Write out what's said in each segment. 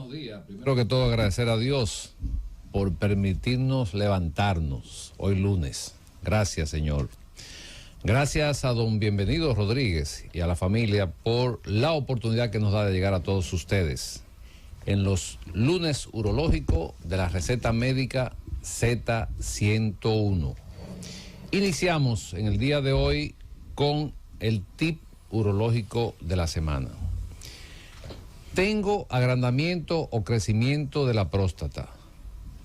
buenos días. Primero que todo, agradecer a Dios por permitirnos levantarnos hoy lunes. Gracias, Señor. Gracias a don Bienvenido Rodríguez y a la familia por la oportunidad que nos da de llegar a todos ustedes en los lunes urológicos de la receta médica Z101. Iniciamos en el día de hoy con el tip urológico de la semana. Tengo agrandamiento o crecimiento de la próstata.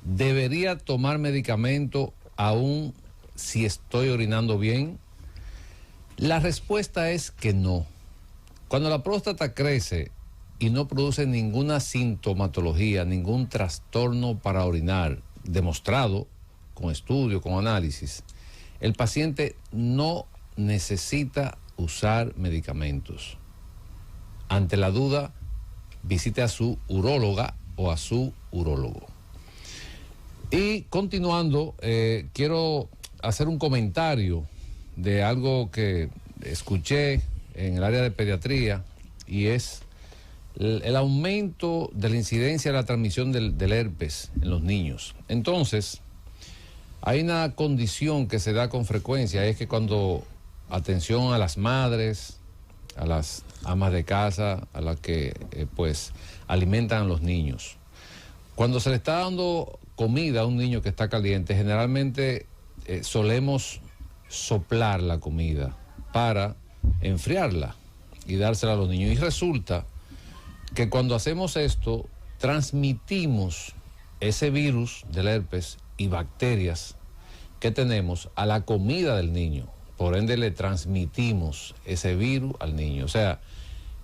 ¿Debería tomar medicamento aún si estoy orinando bien? La respuesta es que no. Cuando la próstata crece y no produce ninguna sintomatología, ningún trastorno para orinar, demostrado con estudio, con análisis, el paciente no necesita usar medicamentos. Ante la duda, visite a su uróloga o a su urólogo. Y continuando, quiero hacer un comentario de algo que escuché en el área de pediatría, y es el aumento de la incidencia de la transmisión del herpes en los niños. Entonces, hay una condición que se da con frecuencia, es que cuando, atención a las madres, a las amas de casa, a las que pues alimentan a los niños. Cuando se le está dando comida a un niño que está caliente, generalmente solemos soplar la comida para enfriarla y dársela a los niños. Y resulta que cuando hacemos esto, transmitimos ese virus del herpes y bacterias que tenemos a la comida del niño. Por ende, le transmitimos ese virus al niño. O sea,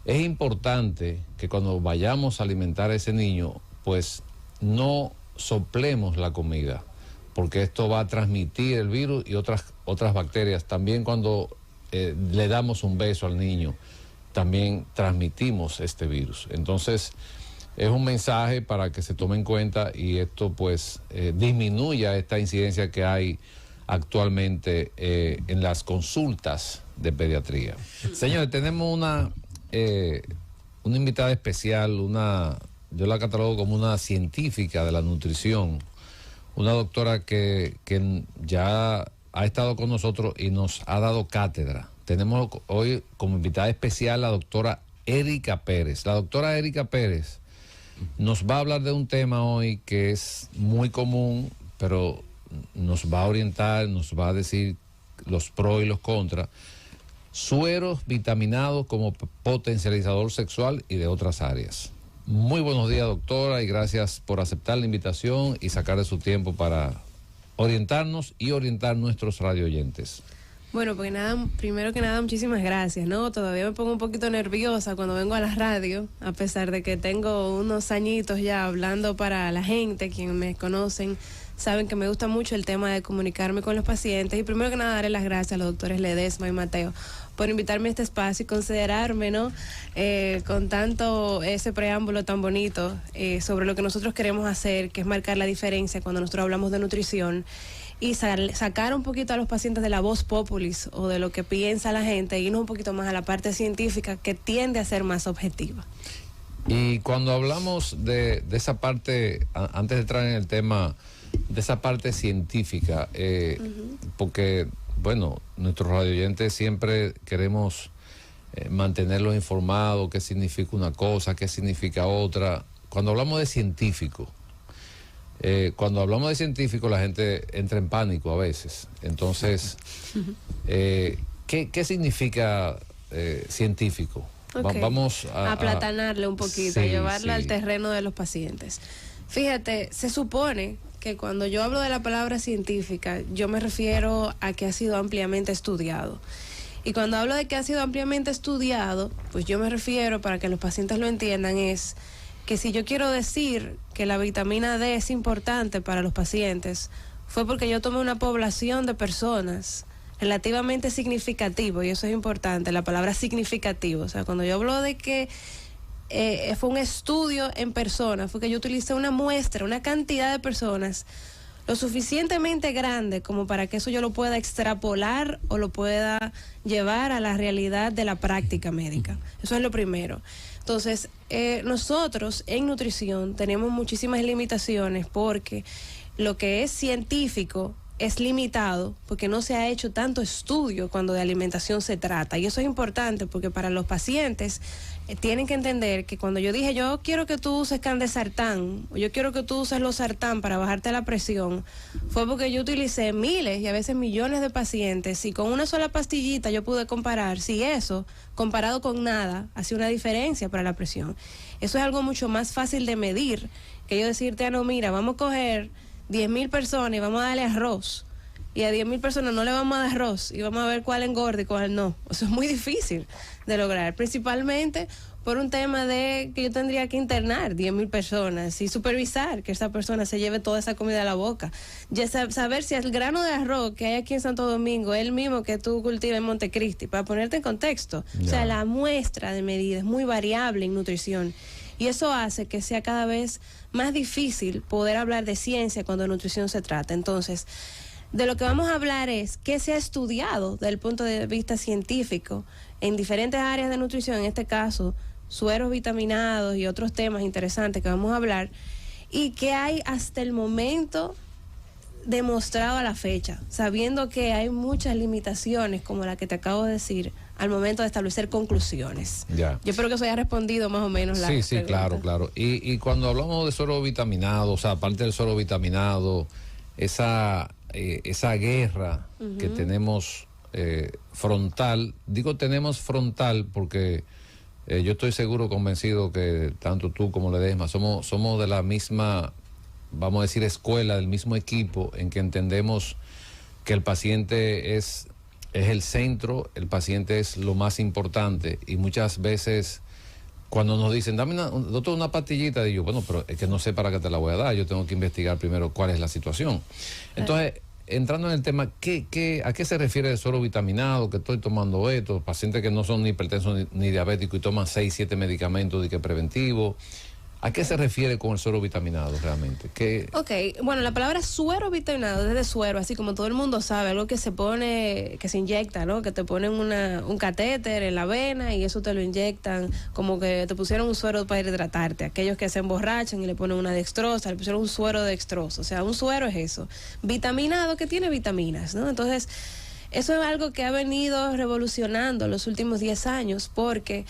es importante que cuando vayamos a alimentar a ese niño, pues no soplemos la comida, porque esto va a transmitir el virus y otras bacterias. También cuando le damos un beso al niño, también transmitimos este virus. Entonces, es un mensaje para que se tome en cuenta y esto pues disminuya esta incidencia que hay actualmente en las consultas de pediatría. Señores, tenemos una invitada especial, yo la catalogo como una científica de la nutrición, una doctora que ya ha estado con nosotros y nos ha dado cátedra. Tenemos hoy como invitada especial la doctora Erika Pérez. La doctora Erika Pérez nos va a hablar de un tema hoy que es muy común, pero nos va a orientar, nos va a decir los pros y los contras. Sueros vitaminados como potencializador sexual y de otras áreas. Muy buenos días, doctora, y gracias por aceptar la invitación y sacar de su tiempo para orientarnos y orientar nuestros radioyentes. Bueno, pues nada, primero que nada, muchísimas gracias, ¿no? Todavía me pongo un poquito nerviosa cuando vengo a la radio, a pesar de que tengo unos añitos ya hablando para la gente, quienes me conocen, saben que me gusta mucho el tema de comunicarme con los pacientes. Y primero que nada, darle las gracias a los doctores Ledesma y Mateo por invitarme a este espacio y considerarme, ¿no? Con tanto ese preámbulo tan bonito sobre lo que nosotros queremos hacer, que es marcar la diferencia cuando nosotros hablamos de nutrición, y sacar un poquito a los pacientes de la voz populis o de lo que piensa la gente, e irnos un poquito más a la parte científica que tiende a ser más objetiva. Y cuando hablamos de esa parte, antes de entrar en el tema, de esa parte científica, porque, bueno, nuestros radioyentes siempre queremos mantenerlos informados, qué significa una cosa, qué significa otra. Cuando hablamos de científico, la gente entra en pánico a veces. Entonces, ¿qué significa científico? Okay. Vamos a aplatanarle un poquito, sí, llevarla sí. al terreno de los pacientes. Fíjate, se supone que cuando yo hablo de la palabra científica, yo me refiero a que ha sido ampliamente estudiado. Y cuando hablo de que ha sido ampliamente estudiado, pues yo me refiero, para que los pacientes lo entiendan, es que si yo quiero decir que la vitamina D es importante para los pacientes, fue porque yo tomé una población de personas relativamente significativo, y eso es importante, la palabra significativo. O sea, cuando yo hablo de que fue un estudio en persona, fue que yo utilicé una muestra, una cantidad de personas lo suficientemente grande como para que eso yo lo pueda extrapolar o lo pueda llevar a la realidad de la práctica médica. Eso es lo primero. Entonces, nosotros en nutrición tenemos muchísimas limitaciones porque lo que es científico es limitado porque no se ha hecho tanto estudio cuando de alimentación se trata. Y eso es importante porque para los pacientes tienen que entender que cuando yo dije yo quiero que tú uses candesartán o yo quiero que tú uses losartán para bajarte la presión, fue porque yo utilicé miles y a veces millones de pacientes y con una sola pastillita yo pude comparar si eso, comparado con nada, hacía una diferencia para la presión. Eso es algo mucho más fácil de medir que yo decirte, no, mira, vamos a coger 10,000 personas y vamos a darle arroz. Y a 10,000 personas no le vamos a dar arroz y vamos a ver cuál engorda y cuál no. Eso es muy difícil de lograr, principalmente por un tema de que yo tendría que internar 10,000 personas y supervisar que esa persona se lleve toda esa comida a la boca. Ya saber si el grano de arroz que hay aquí en Santo Domingo es el mismo que tú cultivas en Montecristi, para ponerte en contexto. Yeah. O sea, la muestra de medida es muy variable en nutrición. Y eso hace que sea cada vez más difícil poder hablar de ciencia cuando de nutrición se trata. Entonces, de lo que vamos a hablar es qué se ha estudiado desde el punto de vista científico en diferentes áreas de nutrición, en este caso, sueros vitaminados y otros temas interesantes que vamos a hablar, y qué hay hasta el momento demostrado a la fecha, sabiendo que hay muchas limitaciones, como la que te acabo de decir, al momento de establecer conclusiones. Ya. Yo espero que eso haya respondido más o menos la Sí, pregunta. claro. Y cuando hablamos de suero vitaminado, o sea, aparte del suero vitaminado, esa guerra que tenemos frontal, digo tenemos frontal porque yo estoy seguro, convencido que tanto tú como Ledesma somos de la misma, vamos a decir, escuela, del mismo equipo, en que entendemos que el paciente es el centro, el paciente es lo más importante, y muchas veces cuando nos dicen, dame doctor, una pastillita, digo, bueno, pero es que no sé para qué te la voy a dar, yo tengo que investigar primero cuál es la situación. Entonces, entrando en el tema, ¿a qué se refiere el suero vitaminado? Que estoy tomando esto, pacientes que no son ni hipertensos ni diabéticos y toman 6, 7 medicamentos de que preventivo. ¿A qué se refiere con el suero vitaminado realmente? Ok, bueno, la palabra suero vitaminado es de suero, así como todo el mundo sabe, algo que se pone, que se inyecta, ¿no? Que te ponen un catéter en la vena y eso te lo inyectan, como que te pusieron un suero para hidratarte. Aquellos que se emborrachan y le ponen una dextrosa, le pusieron un suero dextroso. O sea, un suero es eso. Vitaminado, que tiene vitaminas, ¿no? Entonces, eso es algo que ha venido revolucionando los últimos 10 años porque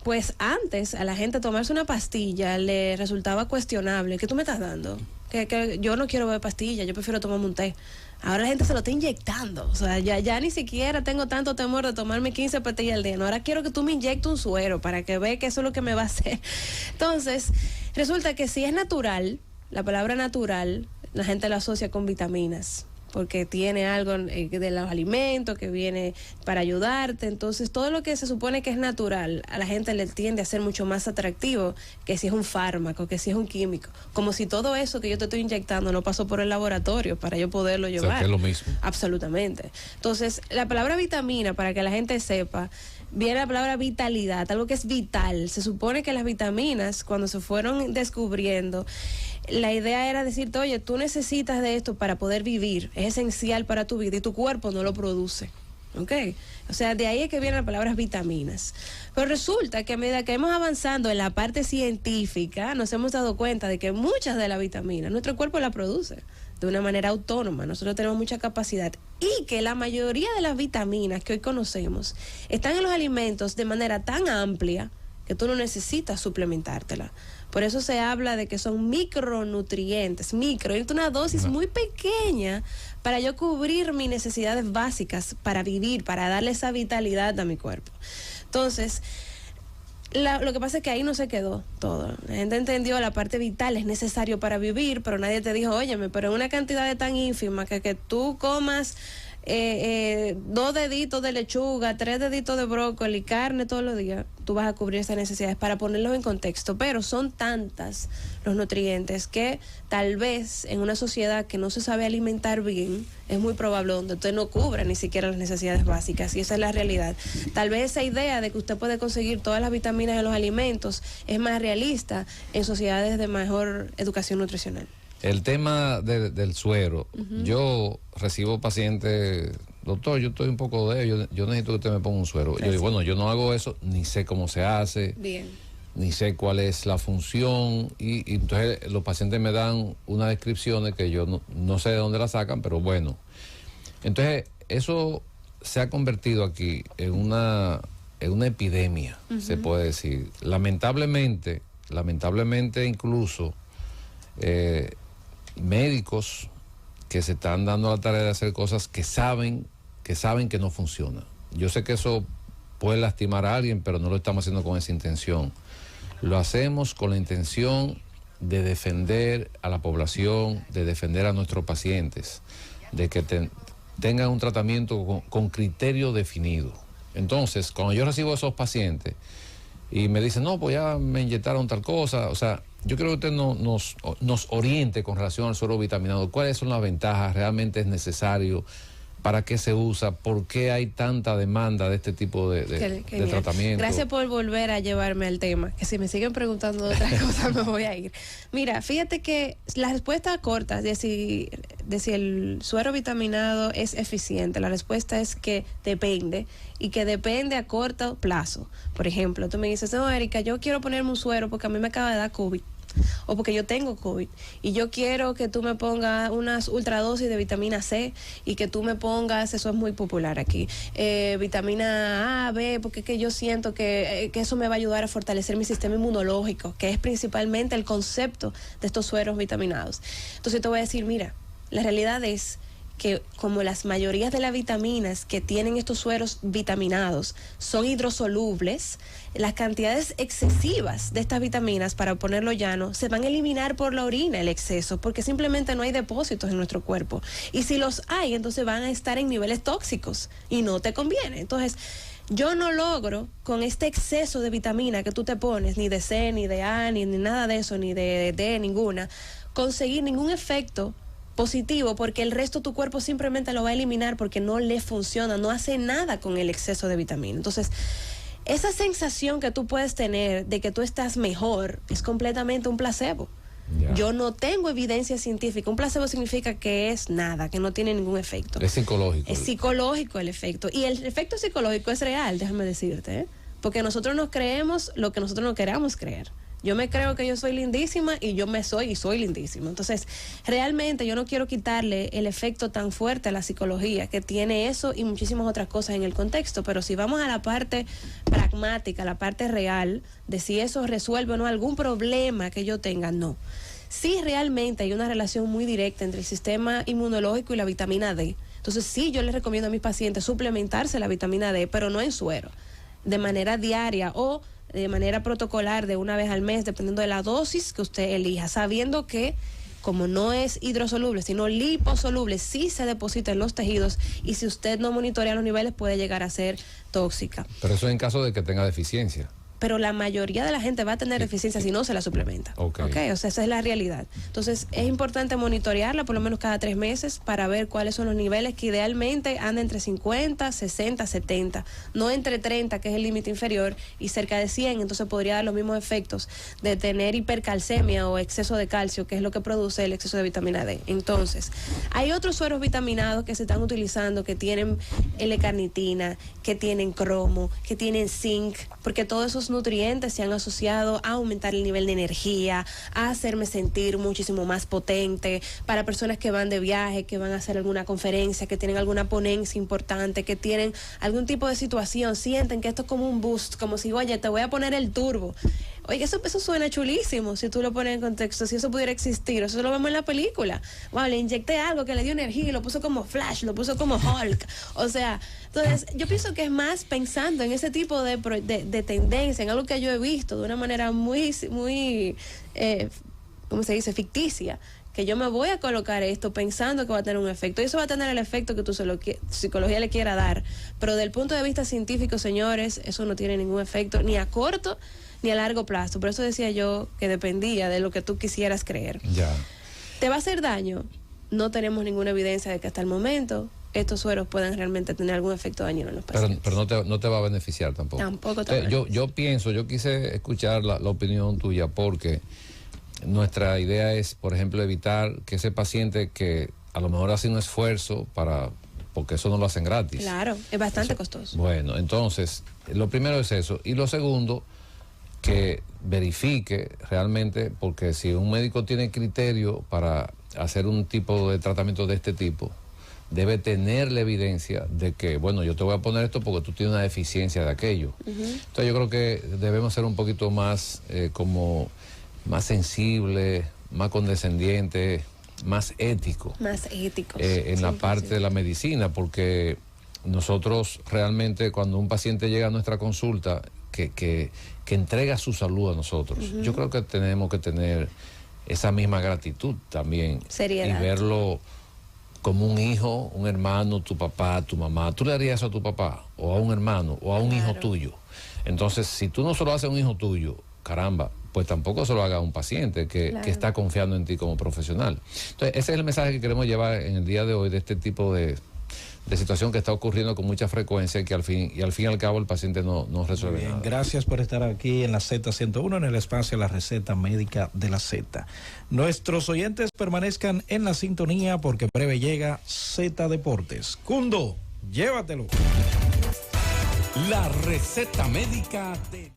pues antes a la gente tomarse una pastilla le resultaba cuestionable. ¿Qué tú me estás dando? Que yo no quiero beber pastilla, yo prefiero tomarme un té. Ahora la gente se lo está inyectando. O sea, ya ni siquiera tengo tanto temor de tomarme 15 pastillas al día. No, ahora quiero que tú me inyectes un suero para que vea que eso es lo que me va a hacer. Entonces, resulta que si es natural, la palabra natural, la gente la asocia con vitaminas, porque tiene algo de los alimentos que viene para ayudarte. Entonces, todo lo que se supone que es natural, a la gente le tiende a ser mucho más atractivo que si es un fármaco, que si es un químico. Como si todo eso que yo te estoy inyectando no pasó por el laboratorio para yo poderlo llevar. O sea, que es lo mismo. Absolutamente. Entonces, la palabra vitamina, para que la gente sepa, viene la palabra vitalidad, algo que es vital. Se supone que las vitaminas, cuando se fueron descubriendo, la idea era decirte, oye, tú necesitas de esto para poder vivir, es esencial para tu vida y tu cuerpo no lo produce. ¿Ok? O sea, de ahí es que vienen las palabras vitaminas. Pero resulta que a medida que hemos avanzando en la parte científica, nos hemos dado cuenta de que muchas de las vitaminas, nuestro cuerpo las produce de una manera autónoma. Nosotros tenemos mucha capacidad y que la mayoría de las vitaminas que hoy conocemos están en los alimentos de manera tan amplia que tú no necesitas suplementártela. Por eso se habla de que son micronutrientes, una dosis muy pequeña para yo cubrir mis necesidades básicas para vivir, para darle esa vitalidad a mi cuerpo. Entonces, lo que pasa es que ahí no se quedó todo. La gente entendió la parte vital, es necesario para vivir, pero nadie te dijo, óyeme, pero en una cantidad de tan ínfima que tú comas 2 deditos de lechuga, 3 deditos de brócoli, carne todos los días, tú vas a cubrir esas necesidades, para ponerlos en contexto. Pero son tantas los nutrientes que tal vez en una sociedad que no se sabe alimentar bien, es muy probable donde usted no cubra ni siquiera las necesidades básicas, y esa es la realidad. Tal vez esa idea de que usted puede conseguir todas las vitaminas en los alimentos es más realista en sociedades de mejor educación nutricional. El tema del suero, yo recibo pacientes doctor, yo estoy un poco débil, yo necesito que usted me ponga un suero. Yo digo, bueno, yo no hago eso, ni sé cómo se hace. Bien. Ni sé cuál es la función, y entonces los pacientes me dan unas descripciones que yo no sé de dónde la sacan, pero bueno. Entonces, eso se ha convertido aquí en una epidemia, se puede decir. Lamentablemente incluso médicos que se están dando la tarea de hacer cosas que saben que no funciona. Yo sé que eso puede lastimar a alguien, pero no lo estamos haciendo con esa intención. Lo hacemos con la intención de defender a la población, de defender a nuestros pacientes, de que tengan un tratamiento con criterio definido. Entonces, cuando yo recibo a esos pacientes y me dicen, no, pues ya me inyectaron tal cosa, o sea, yo creo que usted nos oriente con relación al suero vitaminado. ¿Cuáles son las ventajas? ¿Realmente es necesario? ¿Para qué se usa? ¿Por qué hay tanta demanda de este tipo de tratamiento? Gracias por volver a llevarme al tema, que si me siguen preguntando de otras cosas me voy a ir. Mira, fíjate que la respuesta corta de si el suero vitaminado es eficiente, la respuesta es que depende, y que depende a corto plazo. Por ejemplo, tú me dices, no, Erika, yo quiero ponerme un suero porque a mí me acaba de dar COVID, o porque yo tengo COVID y yo quiero que tú me pongas unas ultradosis de vitamina C y que tú me pongas, eso es muy popular aquí, vitamina A, B, porque es que yo siento que eso me va a ayudar a fortalecer mi sistema inmunológico, que es principalmente el concepto de estos sueros vitaminados. Entonces te voy a decir, mira, la realidad es que como las mayorías de las vitaminas que tienen estos sueros vitaminados son hidrosolubles, las cantidades excesivas de estas vitaminas, para ponerlo llano, se van a eliminar por la orina, el exceso, porque simplemente no hay depósitos en nuestro cuerpo. Y si los hay, entonces van a estar en niveles tóxicos y no te conviene. Entonces, yo no logro con este exceso de vitamina que tú te pones, ni de C, ni de A, ni nada de eso, ni de D, ninguna, conseguir ningún efecto positivo, porque el resto de tu cuerpo simplemente lo va a eliminar porque no le funciona, no hace nada con el exceso de vitamina. Entonces, esa sensación que tú puedes tener de que tú estás mejor es completamente un placebo. Yeah. Yo no tengo evidencia científica. Un placebo significa que es nada, que no tiene ningún efecto. Es psicológico. Es psicológico el efecto. Y el efecto psicológico es real, déjame decirte, ¿eh? Porque nosotros nos creemos lo que nosotros no queramos creer. Yo me creo que yo soy lindísima y yo me soy y soy lindísima. Entonces, realmente yo no quiero quitarle el efecto tan fuerte a la psicología que tiene eso y muchísimas otras cosas en el contexto. Pero si vamos a la parte pragmática, la parte real, de si eso resuelve o no algún problema que yo tenga, no. Sí, realmente hay una relación muy directa entre el sistema inmunológico y la vitamina D. Entonces, sí, yo les recomiendo a mis pacientes suplementarse la vitamina D, pero no en suero, de manera diaria o de manera protocolar de una vez al mes, dependiendo de la dosis que usted elija, sabiendo que como no es hidrosoluble, sino liposoluble, sí se deposita en los tejidos y si usted no monitorea los niveles puede llegar a ser tóxica. Pero eso en caso de que tenga deficiencia. Pero la mayoría de la gente va a tener deficiencia si no se la suplementa. Okay. O sea, esa es la realidad. Entonces, es importante monitorearla por lo menos cada 3 meses para ver cuáles son los niveles, que idealmente anda entre 50, 60, 70, no entre 30, que es el límite inferior, y cerca de 100, entonces podría dar los mismos efectos de tener hipercalcemia o exceso de calcio, que es lo que produce el exceso de vitamina D. Entonces, hay otros sueros vitaminados que se están utilizando que tienen L-carnitina, que tienen cromo, que tienen zinc, porque todos esos nutrientes se han asociado a aumentar el nivel de energía, a hacerme sentir muchísimo más potente, para personas que van de viaje, que van a hacer alguna conferencia, que tienen alguna ponencia importante, que tienen algún tipo de situación, sienten que esto es como un boost, como si, oye, te voy a poner el turbo. Oye, eso suena chulísimo si tú lo pones en contexto, si eso pudiera existir, eso lo vemos en la película. Wow, le inyecté algo que le dio energía y lo puso como Flash, lo puso como Hulk. O sea, entonces yo pienso que es más pensando en ese tipo de tendencia, en algo que yo he visto de una manera muy, ¿cómo se dice? Ficticia, que yo me voy a colocar esto pensando que va a tener un efecto, y eso va a tener el efecto que tu psicología le quiera dar, pero del punto de vista científico, señores, eso no tiene ningún efecto, ni a corto ni a largo plazo. Por eso decía yo que dependía de lo que tú quisieras creer. Ya. ¿Te va a hacer daño? No tenemos ninguna evidencia de que hasta el momento estos sueros puedan realmente tener algún efecto dañino en los pacientes. Pero no te va a beneficiar tampoco. Tampoco te va a beneficiar. Yo quise escuchar la opinión tuya, porque nuestra idea es, por ejemplo, evitar que ese paciente que a lo mejor hace un esfuerzo para porque eso no lo hacen gratis. Claro, es bastante costoso. Bueno, entonces, lo primero es eso. Y lo segundo, que verifique realmente, porque si un médico tiene criterio para hacer un tipo de tratamiento de este tipo, debe tener la evidencia de que, bueno, yo te voy a poner esto porque tú tienes una deficiencia de aquello. Entonces yo creo que debemos ser un poquito más, más sensibles, más condescendientes, más éticos. Más éticos. En la parte de la medicina, porque nosotros realmente cuando un paciente llega a nuestra consulta, que entrega su salud a nosotros, yo creo que tenemos que tener esa misma gratitud también. Seriedad. Y verlo como un hijo, un hermano, tu papá, tu mamá. ¿Tú le harías eso a tu papá o a un hermano o a un hijo tuyo? Entonces, si tú no se lo haces a un hijo tuyo, caramba, pues tampoco se lo haga a un paciente que está confiando en ti como profesional. Entonces, ese es el mensaje que queremos llevar en el día de hoy de este tipo de situación que está ocurriendo con mucha frecuencia y que al fin y al cabo el paciente no resuelve bien, nada. Gracias por estar aquí en la Z101, en el espacio La Receta Médica de la Z. Nuestros oyentes permanezcan en la sintonía porque breve llega Z Deportes. Cundo, llévatelo. La Receta Médica de...